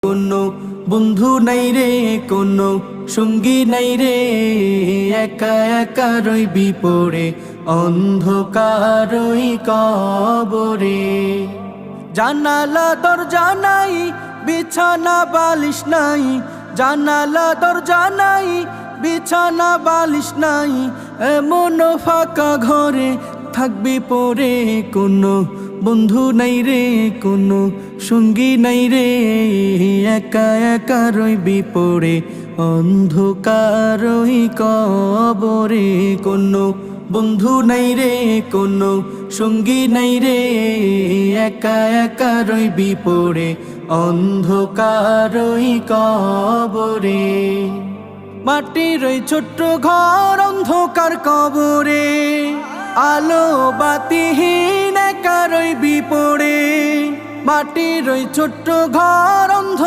কোনো বন্ধু নাই রে, কোনো সঙ্গী নাই রে, একা একা রইবি পড়ে অন্ধকারই কবরে। জানালা দরজা নাই, বিছানা বালিশ নাই, জানালা দরজা নাই, বিছানা বালিশ নাই, এমন ফাঁকা ঘরে থাকবি পড়ে। কোনো বন্ধু নাই রে, কোনো সঙ্গী নাই রে, একা একা রইবি পড়ে অন্ধকারই কবরে। কোনো বন্ধু নাই রে, কোনো সঙ্গী নাই রে, একা একা রইবি পড়ে অন্ধকারই কবরে। মাটির ওই ছোট্ট ঘর অন্ধকার কবরে, আলো বাতিহীন একা রইবি পড়ে। মাটির ওই ছোট্ট ঘর